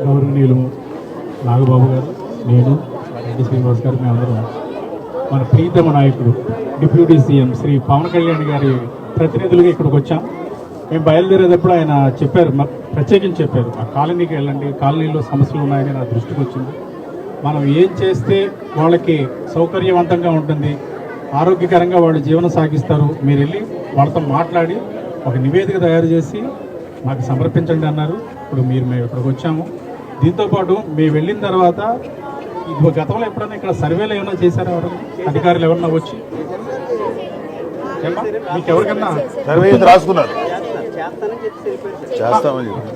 గౌరవనీయులు నాగబాబు గారు, నేను రెడ్డి శ్రీనివాస్ గారు, మేమందరం మన ప్రీతమ నాయకుడు డిప్యూటీ సీఎం శ్రీ పవన్ కళ్యాణ్ గారి ప్రతినిధులుగా ఇక్కడికి వచ్చాం. మేము బయలుదేరేటప్పుడు ఆయన చెప్పారు, ప్రత్యేకించి చెప్పారు, ఆ కాలనీకి వెళ్ళండి, కాలనీలో సమస్యలు ఉన్నాయని నా దృష్టికి వచ్చింది. మనం ఏం చేస్తే వాళ్ళకి సౌకర్యవంతంగా ఉంటుంది, ఆరోగ్యకరంగా వాళ్ళు జీవనం సాగిస్తారు, మీరు వెళ్ళి వాళ్ళతో మాట్లాడి ఒక నివేదిక తయారు చేసి మాకు సమర్పించండి అన్నారు. ఇప్పుడు మేము ఇక్కడికి వచ్చాము. దీంతోపాటు మేము వెళ్ళిన తర్వాత ఇది గతంలో ఎప్పుడైనా ఇక్కడ సర్వేలు ఏమైనా చేశారా, ఎవరు అధికారులు ఎవరన్నా వచ్చి మీకు ఎవరికన్నా సర్వే రాసుకున్నారు?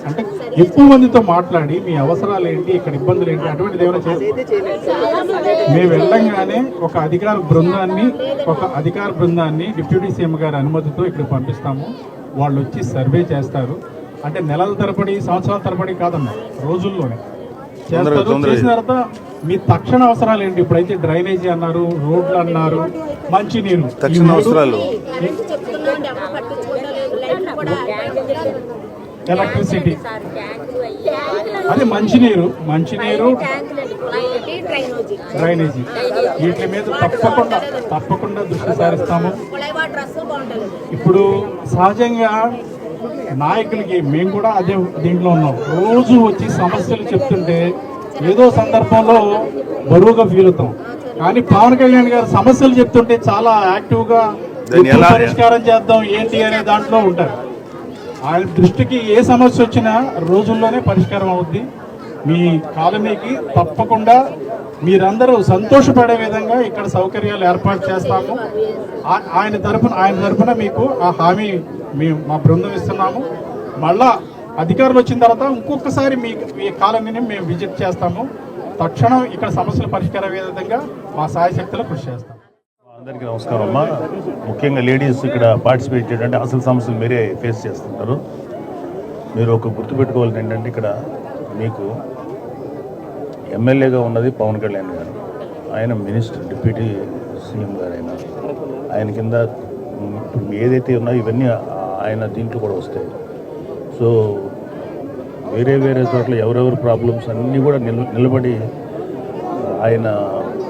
అంటే ఎక్కువ మందితో మాట్లాడి మీ అవసరాలు ఏంటి, ఇక్కడ ఇబ్బందులు ఏంటి, అటువంటిది ఏమైనా చేస్తారు? మేము వెళ్ళంగానే ఒక అధికార బృందాన్ని డిప్యూటీ సీఎం గారి అనుమతితో ఇక్కడ పంపిస్తాము. వాళ్ళు వచ్చి సర్వే చేస్తారు. అంటే నెలల తరబడి, సంవత్సరాల తరబడి కాదన్న, రోజుల్లోనే చేస్తారు. చేసిన తర్వాత మీ తక్షణ అవసరాలు ఏంటి? ఇప్పుడైతే డ్రైనేజీ అన్నారు, రోడ్లు అన్నారు, మంచినీరు, తక్షణ అవసరాలు, ఎలక్ట్రిసిటీ, అదే మంచినీరు, డ్రైనేజీ, వీటి మీద తప్పకుండా దృష్టి సారిస్తాము. ఇప్పుడు సహజంగా నాయకులకి మేము కూడా అదే దీంట్లో ఉన్నాం. రోజు వచ్చి సమస్యలు చెప్తుంటే ఏదో సందర్భంలో బరువుగా ఫీల్ అవుతాం. కానీ పవన్ కళ్యాణ్ గారు సమస్యలు చెప్తుంటే చాలా యాక్టివ్గా పరిష్కారం చేద్దాం ఏంటి అనే దాంట్లో ఉంటారు. ఆయన దృష్టికి ఏ సమస్య వచ్చినా రోజుల్లోనే పరిష్కారం అవుద్ది. మీ కాలనీకి తప్పకుండా మీరందరూ సంతోషపడే విధంగా ఇక్కడ సౌకర్యాలు ఏర్పాటు చేస్తాము. ఆయన తరఫున మీకు ఆ హామీ మా బృందం ఇస్తున్నాము. మళ్ళా అధికారులు వచ్చిన తర్వాత ఇంకొకసారి మీ కాలనీని మేము విజిట్ చేస్తాము. తక్షణం ఇక్కడ సమస్యలు పరిష్కారం అయ్యే విధంగా మా సాయశక్తిలో కృషి చేస్తాం. అందరికీ నమస్కారం అమ్మా. ముఖ్యంగా లేడీస్ ఇక్కడ పార్టిసిపేట్ చేయడానికి అసలు సమస్యలు మీరే ఫేస్ చేస్తుంటారు. మీరు ఒక గుర్తుపెట్టుకోవాల్సింది ఏంటంటే, ఇక్కడ మీకు ఎమ్మెల్యేగా ఉన్నది పవన్ కళ్యాణ్ గారు, ఆయన మినిస్టర్, డిప్యూటీ సీఎం గారు, ఆయన కింద ఏదైతే ఉన్నాయో ఇవన్నీ ఆయన దీంట్లో కూడా వస్తాయి. సో వేరే చోట్ల ఎవరెవరి ప్రాబ్లమ్స్ అన్నీ కూడా నిలబడి ఆయన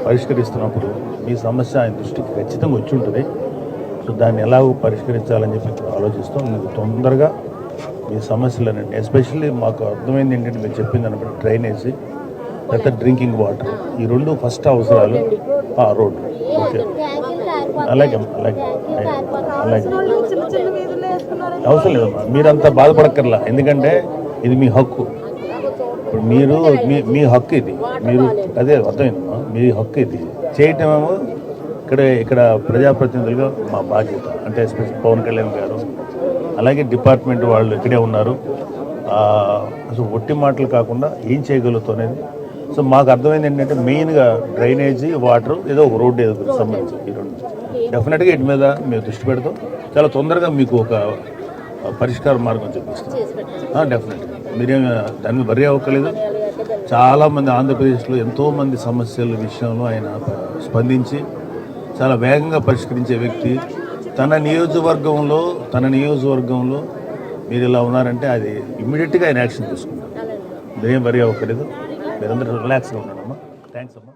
పరిష్కరిస్తున్నప్పుడు మీ సమస్య ఆయన దృష్టికి ఖచ్చితంగా వచ్చి ఉంటుంది. సో దాన్ని ఎలాగో పరిష్కరించాలని చెప్పి ఆలోచిస్తాం. మీకు తొందరగా మీ సమస్యలనండి, ఎస్పెషల్లీ మాకు అర్థమైంది ఏంటంటే, మీరు చెప్పింది అనమాట డ్రైనేజీ, తర్వాత డ్రింకింగ్ వాటర్, ఈ రెండు ఫస్ట్ అవసరాలు. రోడ్డు ఓకే, అలాగే అవసరం లేదమ్మా, మీరంతా బాధపడక్కర్లా. ఎందుకంటే ఇది మీ హక్కు. ఇప్పుడు మీరు మీ హక్కు ఇది, మీరు అదే అర్థమైందమ్మా, మీ హక్కు ఇది చేయటమేమో ఇక్కడ ప్రజాప్రతినిధులుగా మా బాధ్యత. అంటే ఎస్పెషల్ పవన్ కళ్యాణ్ గారు, అలాగే డిపార్ట్మెంట్ వాళ్ళు ఇక్కడే ఉన్నారు. అసలు ఒట్టి మాటలు కాకుండా ఏం చేయగలుగుతాం అనేది. సో మాకు అర్థమైంది ఏంటంటే, మెయిన్గా డ్రైనేజీ, వాటర్, ఏదో ఒక రోడ్డు ఏదో సంబంధించి ఈ రెండు డెఫినెట్గా వీటి మీద మేము దృష్టి పెడతాం. చాలా తొందరగా మీకు ఒక పరిష్కార మార్గం చూపిస్తాం. డెఫినెట్గా మీరేం దాని మీద వరి అవ్వకలేదు. చాలామంది ఆంధ్రప్రదేశ్లో ఎంతోమంది సమస్యల విషయంలో ఆయన స్పందించి చాలా వేగంగా పరిష్కరించే వ్యక్తి. తన నియోజకవర్గంలో మీరు ఇలా ఉన్నారంటే అది ఇమ్మీడియట్గా ఆయన యాక్షన్ తీసుకుంటారు. మీరేం వరి అవ్వకలేదు. మీరందరూ రిలాక్స్గా ఉన్నారమ్మా. థ్యాంక్స్ అమ్మా.